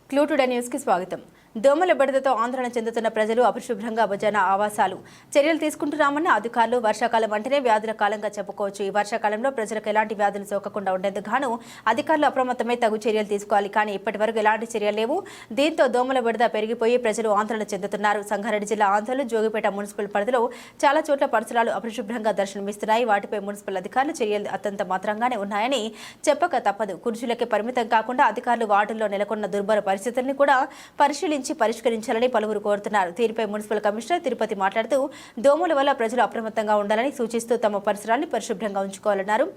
Clue today న్యూస్కి స్వాగతం. దోమల బెడదతో ఆందోళన చెందుతున్న ప్రజలు అపరిశుభ్రంగా భోజన ఆవాసాలు చర్యలు తీసుకుంటున్నామని అధికారులు. వర్షాకాలం అంటేనే వ్యాధుల కాలంగా చెప్పుకోవచ్చు. ఈ వర్షాకాలంలో ప్రజలకు ఎలాంటి వ్యాధులు సోకకుండా ఉండేందుకు గాను అధికారులు అప్రమత్తమై తగు చర్యలు తీసుకోవాలి. కానీ ఇప్పటి వరకు ఎలాంటి చర్యలు లేవు. దీంతో దోమల బెడద పెరిగిపోయి ప్రజలు ఆందోళన చెందుతున్నారు. సంగారెడ్డి జిల్లా ఆందోళన జోగిపేట మున్సిపల్ పరిధిలో చాలా చోట్ల పరిసరాలు అపరిశుభ్రంగా దర్శనమిస్తున్నాయి. వాటిపై మున్సిపల్ అధికారులు చర్యలు అత్యంత మాత్రంగానే ఉన్నాయని చెప్పక తప్పదు. కుర్చీలకే పరిమితం కాకుండా అధికారులు వార్డుల్లో నెలకొన్న దుర్భర పరిస్థితులను కూడా పరిష్కరించాలని పలువురు కోరుతున్నారు. దీనిపై మున్సిపల్ కమిషనర్ తిరుపతి మాట్లాడుతూ దోమల వల్ల ప్రజలు అప్రమత్తంగా ఉండాలని సూచిస్తూ తమ పరిసరాన్ని పరిశుభ్రంగా ఉంచుకోవాలన్నారు.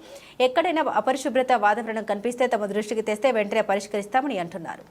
ఎక్కడైనా అపరిశుభ్రత వాతావరణం కనిపిస్తే తమ దృష్టికి తెస్తే వెంటనే పరిష్కరిస్తామని అంటున్నారు.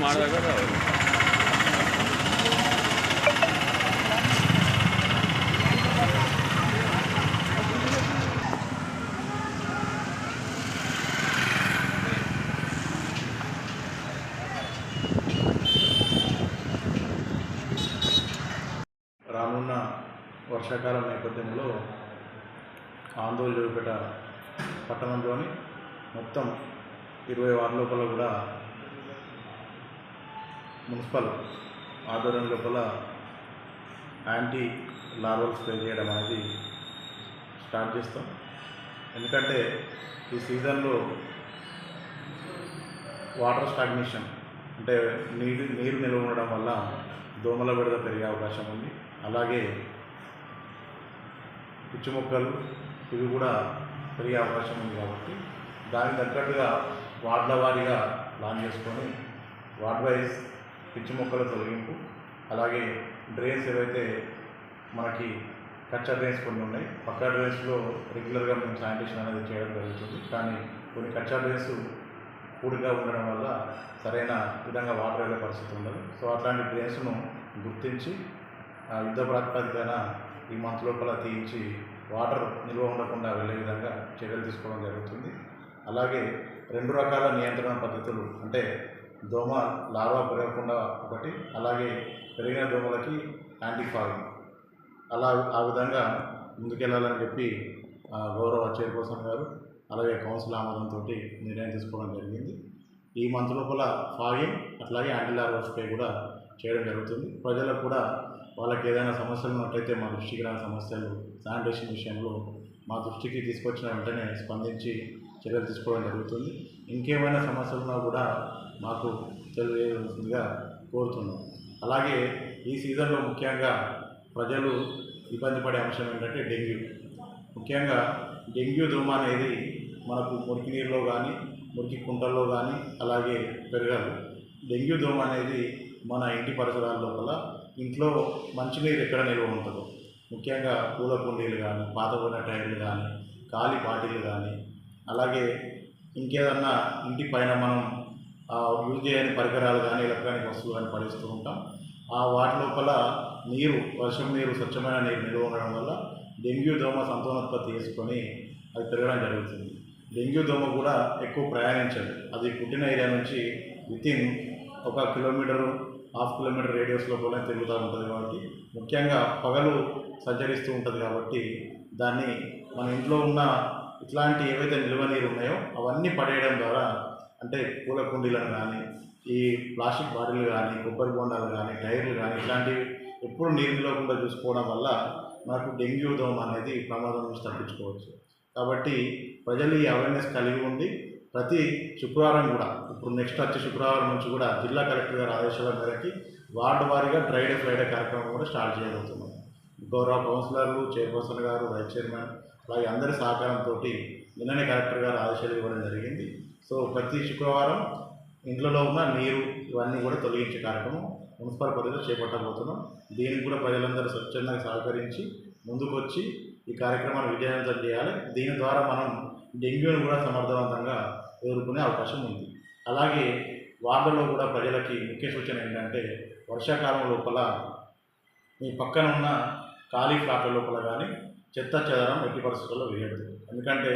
ಮಾಡಿದಾಗ రానున్న వర్షాకాలం నేపథ్యంలో ఆందోళన జోగిపేట పట్టణంలోని మొత్తం 20 వార్డు లోపల కూడా మున్సిపల్ ఆధ్వర్యం లోపల యాంటీ లార్వల్ స్ప్రే చేయడం అనేది స్టార్ట్ చేస్తాం. ఎందుకంటే ఈ సీజన్లో వాటర్ స్టాగ్నేషన్ అంటే నీరు నిల్వ ఉండడం వల్ల దోమల బెడద పెరిగే అవకాశం ఉంది. అలాగే పిచ్చి మొక్కలు ఇవి కూడా పెరిగే అవకాశం ఉంది. కాబట్టి దానికి తగ్గట్టుగా వార్డుల వారీగా ప్లాన్ చేసుకొని వార్డ్ వైజ్ పిచ్చి మొక్కల తొలగింపు, అలాగే డ్రైన్స్ ఏవైతే మనకి కచ్చా డ్రైన్స్ కొన్ని ఉన్నాయి, పక్కా డ్రైన్స్లో రెగ్యులర్గా మేము శానిటేషన్ అనేది చేయడం జరుగుతుంది. కానీ కొన్ని కచ్చా డ్రైన్స్ పూడిగా ఉండడం వల్ల సరైన విధంగా వాటర్ వెళ్ళే పరిస్థితి ఉండదు. సో అట్లాంటి డ్రైన్స్ను గుర్తించి యుద్ధ ప్రాతిపదికన ఈ మంత్ లోపల తీయించి వాటర్ నిల్వ ఉండకుండా వెళ్ళే విధంగా చర్యలు తీసుకోవడం జరుగుతుంది. అలాగే 2 రకాల నియంత్రణ పద్ధతులు అంటే దోమ లార్వా పెరగకుండా ఒకటి, అలాగే పెరిగిన దోమలకి యాంటీ ఫాగింగ్ ఆ విధంగా ముందుకెళ్లాలని చెప్పి గౌరవ చైర్పర్సన్ గారు అలాగే కౌన్సిల్ ఆమోదంతో నిర్ణయం తీసుకోవడం జరిగింది. ఈ మంత్ లోపల ఫాగింగ్ అట్లాగే యాంటీ లార్వా స్ప్రే కూడా చేయడం జరుగుతుంది. ప్రజలకు కూడా వాళ్ళకి ఏదైనా సమస్యలు ఉన్నట్టయితే మా దృష్టికి రాని సమస్యలు శానిటేషన్ విషయంలో మా దృష్టికి తీసుకొచ్చిన వెంటనే స్పందించి చర్యలు తీసుకోవడం జరుగుతుంది. ఇంకేమైనా సమస్యలు ఉన్నా కూడా మాకు తెలియజేయాల్సిందిగా కోరుతున్నాం. అలాగే ఈ సీజన్లో ముఖ్యంగా ప్రజలు ఇబ్బంది పడే అంశం ఏంటంటే డెంగ్యూ. ముఖ్యంగా డెంగ్యూ దోమ అనేది మనకు మురికి నీరులో కానీ మురికి కుంటల్లో కానీ అలాగే పెరగదు. డెంగ్యూ దోమ అనేది మన ఇంటి పరిసరాల లోపల ఇంట్లో మంచినీరు ఎక్కడ నిల్వ ఉంటుందో, ముఖ్యంగా పూల కుండీలు కానీ పాతపోయిన టైర్లు కానీ ఖాళీ బాటిల్ కానీ అలాగే ఇంకేదన్నా ఇంటి పైన మనం యూజ్ చేయని పరికరాలు కానీ ఎలక్ట్రానిక్ వస్తువులు కానీ పడేస్తూ ఉంటాం. వాటి లోపల వర్షం నీరు స్వచ్ఛమైన నీరు నిల్వ ఉండడం వల్ల డెంగ్యూ దోమ సంతానోత్పత్తి చేసుకొని అది పెరగడం జరుగుతుంది. డెంగ్యూ దోమ కూడా ఎక్కువ ప్రయాణించదు. అది పుట్టిన ఏరియా నుంచి వితిన్ 1 కిలోమీటరు 1/2 కిలోమీటర్ రేడియస్ లోపలనే తిరుగుతూ ఉంటుంది. కాబట్టి ముఖ్యంగా పగలు సంచరిస్తూ ఉంటుంది. కాబట్టి దాన్ని మన ఇంట్లో ఉన్న ఇట్లాంటి ఏవైతే నిల్వ నీరు ఉన్నాయో అవన్నీ పడేయడం ద్వారా అంటే పూల కుండీలను కానీ ఈ ప్లాస్టిక్ బాటిల్ కానీ కొబ్బరి బొండాలు కానీ టైర్లు కానీ ఇట్లాంటివి ఎప్పుడు నీరు నిలవకుండా చూసుకోవడం వల్ల మనకు డెంగ్యూ దోమ అనేది ప్రమాదం నుంచి తప్పించుకోవచ్చు. కాబట్టి ప్రజలు ఈ అవేర్నెస్ కలిగి ఉండి ప్రతి శుక్రవారం కూడా ఇప్పుడు నెక్స్ట్ వచ్చే శుక్రవారం నుంచి కూడా జిల్లా కలెక్టర్ గారి ఆదేశాల మేరకి వార్డు వారీగా డ్రై డే ఫ్రైడే కార్యక్రమం కూడా స్టార్ట్ చేయబోతున్నాం. గౌరవ కౌన్సిలర్లు, చైర్పర్సన్ గారు, వైస్ చైర్మన్, అలాగే అందరి సహకారంతో నిన్ననే కలెక్టర్ గారు ఆదేశాలు ఇవ్వడం జరిగింది. సో ప్రతి శుక్రవారం ఇంట్లో ఉన్న నీరు ఇవన్నీ కూడా తొలగించే కార్యక్రమం మున్సిపల్ పరిధిలో చేపట్టబోతున్నాం. దీనికి కూడా ప్రజలందరూ స్వచ్ఛందంగా సహకరించి ముందుకు వచ్చి ఈ కార్యక్రమాన్ని విజయవంతం చేయాలి. దీని ద్వారా మనం డెంగ్యూను కూడా సమర్థవంతంగా ఎదుర్కొనే అవకాశం ఉంది. అలాగే వార్డులో కూడా ప్రజలకి ముఖ్య సూచన ఏంటంటే వర్షాకాలం లోపల మీ పక్కన ఉన్న ఖాళీ ఫ్లాట్ల లోపల కానీ చెత్త చెదరం ఎట్టి పరిస్థితుల్లో వేయద్దు. ఎందుకంటే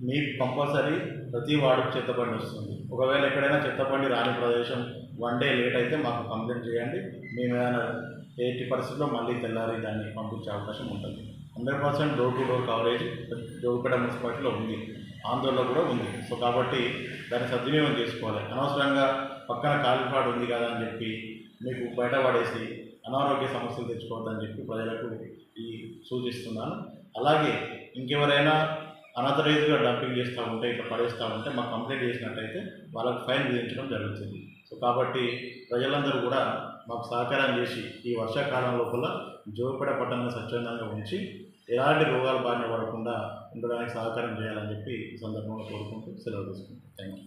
మీకు కంపల్సరీ ప్రతి వార్డుకు చెత్త బండి వస్తుంది. ఒకవేళ ఎక్కడైనా చెత్త బండి రాని ప్రదేశం 1 డే లేట్ అయితే మాకు కంప్లైంట్ చేయండి. మేము ఏదైనా ఎట్టి పరిస్థితుల్లో మళ్ళీ తెల్లారి దాన్ని పంపించే అవకాశం ఉంటుంది. 100% door to door coverage Jogipet మున్సిపాలిటీలో ఉంది, ఆందోళనలో కూడా ఉంది. సో కాబట్టి దాన్ని సద్వినియోగం చేసుకోవాలి. అనవసరంగా పక్కన ఖాళీ ఫ్లాట్ ఉంది కదా అని చెప్పి మీకు బయట పడేసి అనారోగ్య సమస్యలు తెచ్చుకోవద్దని చెప్పి ప్రజలకు ఈ సూచిస్తున్నాను. అలాగే ఇంకెవరైనా అనాథరైజ్గా డంపింగ్ చేస్తూ ఉంటే, ఇట్లా పడేస్తూ ఉంటే మాకు కంప్లైంట్ చేసినట్టయితే వాళ్ళకి ఫైన్ విధించడం జరుగుతుంది. సో కాబట్టి ప్రజలందరూ కూడా మాకు సహకారం చేసి ఈ వర్షాకాలం లోపల జోగిపేట పట్టణాన్ని స్వచ్ఛందంగా ఉంచి ఎలాంటి రోగాలు బారిన పడకుండా ఉండడానికి సహకారం చేయాలని చెప్పి ఈ సందర్భంలో కోరుకుంటూ సెలవు తీసుకుంటాం. Thank you.